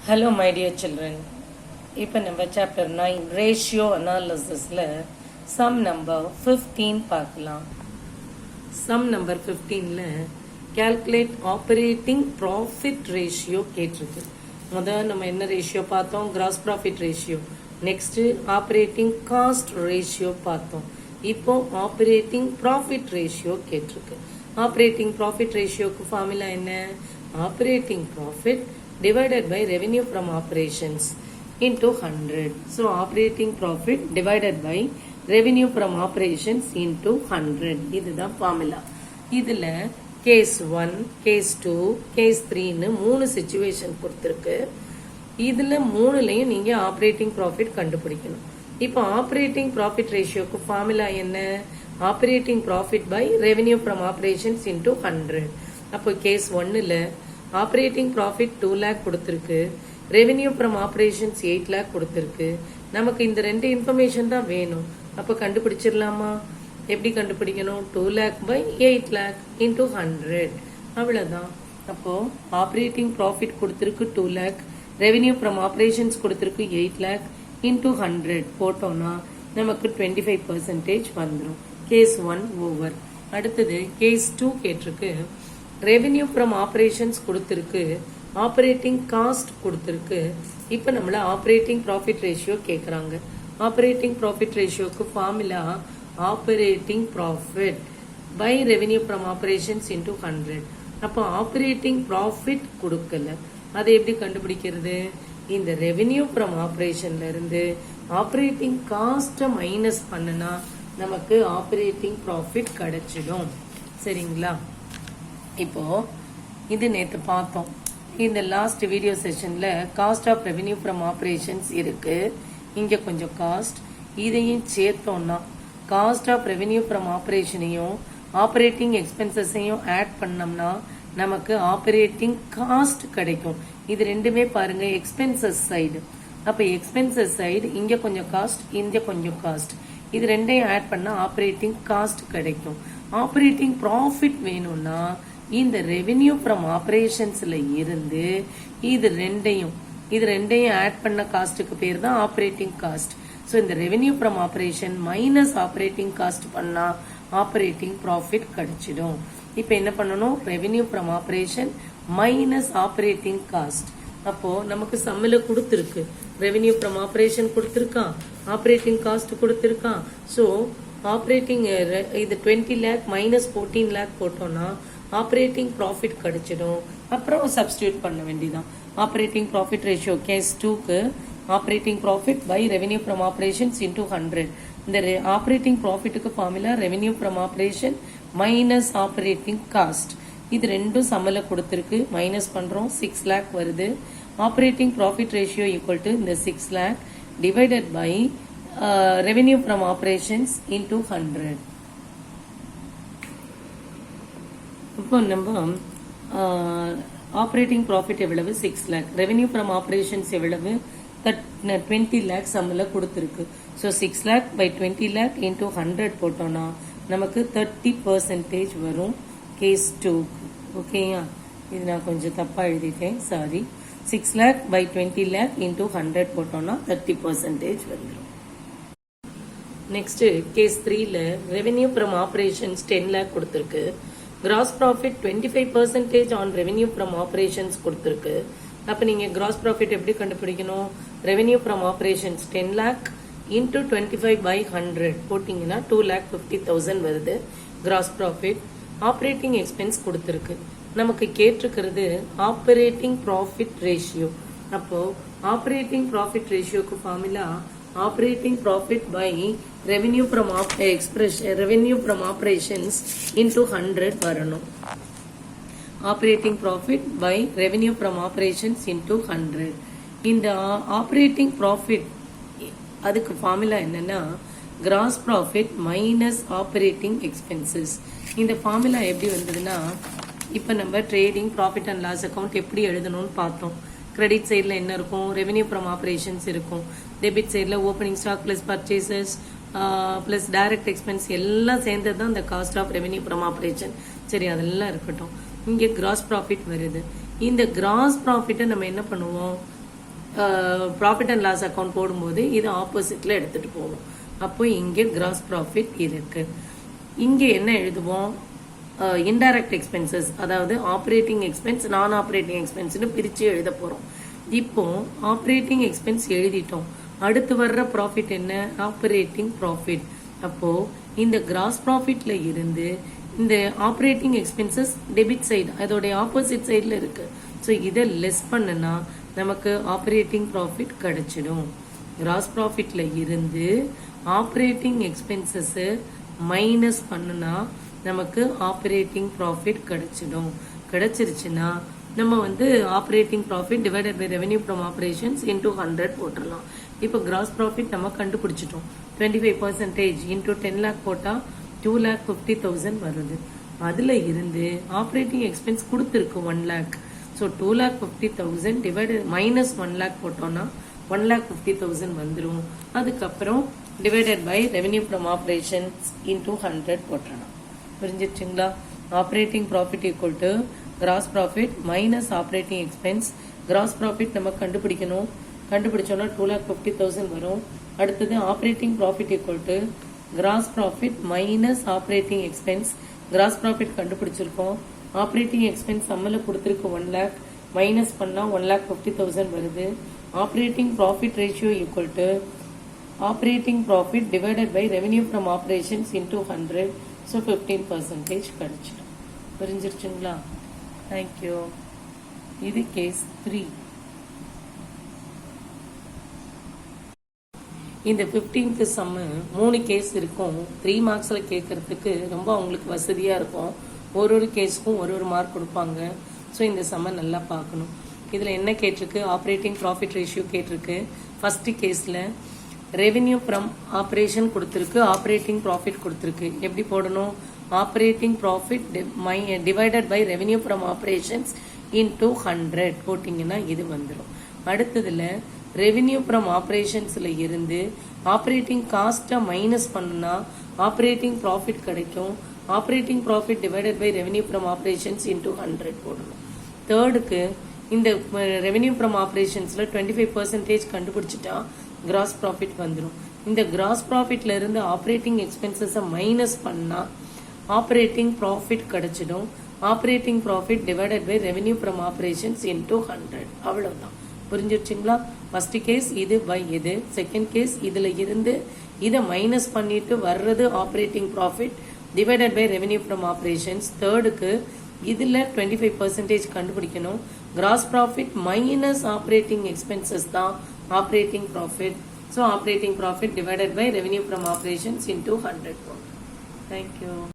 Hello my dear children. இப்போ நம்ம chapter 9 ratio analysisல sum number 15 பார்க்கலாம். sum number 15ல calculate operating profit ratio கேட்டிருக்கு. முதல்ல நம்ம என்ன ரேஷியோ பார்த்தோம்? gross profit ratio. next operating cost ratio பார்த்தோம். இப்போ operating profit ratio கேட்டிருக்கு. operating profit ratioக்கு ஃபார்முலா என்ன? operating profit divided by revenue from operations into 100. So operating profit divided by revenue from operations into 100. இதுதான் formula. இதுல case 1, case 2, case 3ன்னு 3 situation கொடுத்திருக்கு. இதுல 3லையும் நீங்க operating profit கண்டுபிடிக்கணும். இப்போ operating profit ratioக்கு formula என்ன? operating profit by revenue from operations into 100. அப்போ case 1ல operating profit 2 lakh கொடுத்திருக்கு, revenue from operations 8 lakh கொடுத்திருக்கு. நமக்கு இந்த ரெண்டு இன்ஃபர்மேஷன் தான் வேணும். அப்போ கண்டுபிடிச்சிடலாமா? எப்படி கண்டுபிடிக்கணும்? 2 lakh by 8 lakh into 100. அவ்வளவுதான். அப்போ operating profit கொடுத்திருக்கு 2 lakh, revenue from operations கொடுத்திருக்கு 8 lakh into 100 போட்டோம்னா நமக்கு 25% வந்துடும். Case 1 over. அடுத்தது கேஸ் 2 கேட்டிருக்கு. ரெவென்யூ ஃப்ரம் ஆப்ரேஷன்ஸ் கொடுத்திருக்கு, ஆப்ரேட்டிங் காஸ்ட் கொடுத்திருக்கு. இப்போ நம்மள ஆப்ரேட்டிங் ப்ராஃபிட் ரேஷியோ கேட்குறாங்க. ஆப்ரேட்டிங் ப்ராஃபிட் ரேஷியோக்கு formula operating profit by revenue from operations into 100. அப்போ ஆப்ரேட்டிங் ப்ராஃபிட் கொடுக்கல, அதை எப்படி கண்டுபிடிக்கிறது? இந்த ரெவென்யூ ஃப்ரம் ஆப்ரேஷன்ல இருந்து ஆப்ரேட்டிங் காஸ்ட்டை மைனஸ் பண்ணுனா நமக்கு ஆப்ரேட்டிங் ப்ராஃபிட் கிடைச்சிடும். சரிங்களா? இப்போ இது நேற்று பார்த்தோம். இந்த லாஸ்ட் வீடியோ செஷன்ல cost of revenue from operations இருக்கு. இங்க கொஞ்சம் காஸ்ட், இதையும் சேர்த்தோம்னா காஸ்ட் ஆஃப் ரெவென்யூ ஃப்ரம் ஆப்ரேஷனையும் ஆப்ரேட்டிங் எக்ஸ்பென்சஸையும் ஆட் பண்ணோம்னா நமக்கு ஆப்ரேட்டிங் காஸ்ட் கிடைக்கும். இது ரெண்டுமே பாருங்க எக்ஸ்பென்சஸ் சைடு. அப்ப எக்ஸ்பென்சஸ் சைடு இங்க கொஞ்சம் காஸ்ட், இங்க கொஞ்சம் காஸ்ட், இது ரெண்டையும் ஆட் பண்ணா ஆப்ரேட்டிங் காஸ்ட் கிடைக்கும். ஆப்ரேட்டிங் ப்ராஃபிட் வேணும்னா இந்த ரெவென்யூ ஃப்ரம் ஆப்ரேஷன்ஸ்ல இருந்து இது ரெண்டையும் ஆட் பண்ண காஸ்ட்டுக்கு பேர் தான் ஆப்ரேட்டிங் காஸ்ட். ஸோ இந்த revenue from operation minus operating cost பண்ணா ஆப்ரேட்டிங் ப்ராஃபிட் கிடைச்சிடும். இப்போ என்ன பண்ணணும்? Revenue from operation minus operating cost. அப்போ நமக்கு சம்மில கொடுத்துருக்கு, ரெவென்யூ ஃப்ரம் ஆப்ரேஷன் கொடுத்துருக்கான், ஆப்ரேட்டிங் காஸ்ட் கொடுத்துருக்கான். ஸோ ஆப்ரேட்டிங் இது 20 lakh மைனஸ் 14 lakh போட்டோம்னா ஆப்ரேட்டிங் ப்ராஃபிட் கிடைச்சிடும். அப்புறம் சப்ஸ்டியூட் பண்ண வேண்டியதான். ஆப்ரேட்டிங் ப்ராஃபிட் ரேஷியோ கேஸ் 2க்கு operating profit by revenue from operations into 100. இந்த operating ப்ராஃபிட்டுக்கு formula revenue from operation minus operating cost. இது ரெண்டும் சம்மல கொடுத்திருக்கு, மைனஸ் பண்றோம், 6 lakh வருது. Operating profit ratio equal to இந்த 6 lakh divided by revenue from operations into 100. இப்போ நம்ம ஆப்ரேட்டிங் ப்ராஃபிட் எவ்வளவு? 6 lakh. ரெவென்யூ ஃப்ரம் ஆப்ரேஷன்ஸ் எவ்வளவு? 20 lakh சம்மில் கொடுத்துருக்கு. So 6 lakh by 20 lakh into 100 போட்டோம்னா நமக்கு 30% வரும் கேஸ் 2க்கு. ஓகேயா? இது நான் கொஞ்சம் தப்பா எழுதிட்டேன், sorry. 6 lakh by 20 lakh into 100 போட்டோம்னா 30% வந்துடும். நெக்ஸ்ட் கேஸ் 3ல ரெவென்யூ ஃப்ரம் ஆப்ரேஷன்ஸ் 10 lakh கொடுத்துருக்கு, gross profit 25% on revenue from operations கொடுத்துருக்கு. அப்போ நீங்கள் கிராஸ் ப்ராஃபிட் எப்படி கண்டுபிடிக்கணும்? Revenue from operations 10 lakh into 25 by 100 போட்டிங்கன்னா 2,50,000 வருது கிராஸ் ப்ராஃபிட். ஆப்ரேட்டிங் எக்ஸ்பென்ஸ் கொடுத்துருக்கு. நமக்கு கேட்டிருக்கிறது ஆப்ரேட்டிங் ப்ராஃபிட் ரேஷியோ. அப்போ ஆப்ரேட்டிங் ப்ராஃபிட் ரேஷியோக்கு formula operating profit by revenue from operations into 100 வரணும். Operating profit by revenue from operations into 100. இந்த ஆப்ரேட்டிங் ப்ராஃபிட் அதுக்கு ஃபார்முலா என்னன்னா gross profit minus operating expenses. இந்த ஃபார்முலா எப்படி வந்ததுன்னா, இப்போ நம்ம trading profit and loss account எப்படி எழுதணும்னு பார்த்தோம். கிரெடிட் சைடில் என்ன இருக்கும்? ரெவென்யூ ஃப்ரம் ஆப்ரேஷன்ஸ் இருக்கும். டெபிட் சைடில் opening stock plus purchases plus direct expense எல்லாம் சேர்ந்தது தான் இந்த cost of revenue from operation. சரி, அதெல்லாம் இருக்கட்டும். இங்கே கிராஸ் ப்ராஃபிட் வருது. இந்த கிராஸ் ப்ராஃபிட்டை நம்ம என்ன பண்ணுவோம்? ப்ராஃபிட் அண்ட் லாஸ் அக்கௌண்ட் போடும்போது இது ஆப்போசிட்ல எடுத்துட்டு போவோம். அப்போ இங்கே கிராஸ் ப்ராஃபிட் இருக்கு. இங்கே என்ன எழுதுவோம்? இன்டைரக்ட் எக்ஸ்பென்சஸ், அதாவது ஆப்ரேட்டிங் எக்ஸ்பென்ஸ், நான் ஆப்ரேட்டிங் எக்ஸ்பென்ஸ்னு பிரிச்சு எழுத போறோம். இப்போ ஆப்ரேட்டிங் எக்ஸ்பென்ஸ் எழுதிட்டோம். அடுத்து வர்ற ப்ராஃபிட் என்ன? Operating profit. அப்போ இந்த கிராஸ் ப்ராஃபிட்ல இருந்து இந்த ஆப்ரேட்டிங் எக்ஸ்பென்சஸ் டெபிட் சைடு, அதோடைய ஆப்போசிட் சைடுல இருக்கு. ஸோ இதை லெஸ் பண்ணுனா நமக்கு ஆப்ரேட்டிங் ப்ராஃபிட் கிடைச்சிடும். கிராஸ் ப்ராஃபிட்ல இருந்து ஆப்ரேட்டிங் எக்ஸ்பென்சஸ் மைனஸ் பண்ணுனா நமக்கு ஆப்ரேட்டிங் ப்ராஃபிட் கிடைச்சிடும். கிடைச்சிருச்சுன்னா நம்ம operating profit divided by revenue from operations into 100 போட்டுடலாம். இப்போ கிராஸ் ப்ராஃபிட் நம்ம கண்டுபிடிச்சிட்டோம். 25% இன்டூ 10 lakh போட்டா 2,50,000 வருது. அதுல இருந்து ஆப்ரேட்டிங் எக்ஸ்பென்ஸ் கொடுத்துருக்கு 1 lakh. So 2,50,000 divided minus 1 lakh போட்டோம்னா 1,50,000 வந்துடும். அதுக்கப்புறம் divided by revenue from operations into 100 போட்டுறலாம். புரிஞ்சிருச்சுங்களா? Operating profit equal to gross profit minus operating expense. Gross profit நம்ம கண்டுபிடிக்கணும். கண்டுபிடிச்சோம்னா 2,50,000 வரும். அடுத்தது operating profit equal to gross profit minus operating expense. Gross profit கண்டுபிடிச்சிருக்கோம். ஆப்ரேட்டிங் எக்ஸ்பென்ஸ் சம்மல கொடுத்துருக்கு 1 lakh, மைனஸ் பண்ணா 1,50,000 வருது. Operating profit ratio equal to operating profit divided by revenue from operations into 100. So 15% கிடைச்சிடும். புரிஞ்சிருச்சுங்களா? தேங்க்யூ. இது கேஸ் 3. இந்த 15th சம்மு 3 case இருக்கும். 3 மார்க்ஸ்ல கேட்கறதுக்கு ரொம்ப அவங்களுக்கு வசதியா இருக்கும். ஒரு கேஸுக்கும் ஒரு மார்க் கொடுப்பாங்க. ஸோ இந்த சம்ம நல்லா பார்க்கணும். இதுல என்ன கேட்டிருக்கு? ஆப்ரேட்டிங் ப்ராஃபிட் ரேஷியோ கேட்டிருக்கு. ஃபர்ஸ்ட் கேஸ்ல ரெவென்யூ ஃப்ரம் ஆப்ரேஷன் கொடுத்துருக்கு, ஆப்ரேட்டிங் ப்ராஃபிட் கொடுத்துருக்கு. எப்படி போடணும்? Operating profit divided by revenue from operations into 100 போட்டிங்கன்னா இது வந்துடும். அடுத்ததுல ரெவென்யூ ஃப்ரம் ஆப்ரேஷன்ஸ்ல இருந்து ஆப்ரேட்டிங் காஸ்ட்டை மைனஸ் பண்ணுனா ஆப்ரேட்டிங் ப்ராஃபிட் கிடைக்கும். Operating profit divided by revenue from operations into 100 போடணும். தேர்டுக்கு இந்த ரெவென்யூ ஃப்ரம் ஆப்ரேஷன்ஸ்ல 25% கண்டுபிடிச்சிட்டா கிராஸ் ப்ராஃபிட் வந்துடும். இந்த கிராஸ் ப்ராஃபிட்ல இருந்து ஆப்ரேட்டிங் எக்ஸ்பென்சஸ் மைனஸ் பண்ணா ஆப்ரேட்டிங் ப்ராஃபிட் கிடைச்சிடும். Operating profit divided by revenue from operations into 100. அவ்வளவுதான். புரிஞ்சிருச்சுங்களா? ஃபர்ஸ்ட் கேஸ் இது பை இது, செகண்ட் கேஸ் இதுல இருந்து இதை மைனஸ் பண்ணிட்டு வர்றது operating profit divided by revenue from operations. தேர்டுக்கு இதுல 25% கண்டுபிடிக்கணும். Gross profit minus operating expenses தான் operating profit. So operating profit divided by revenue from operations into 100. Thank you.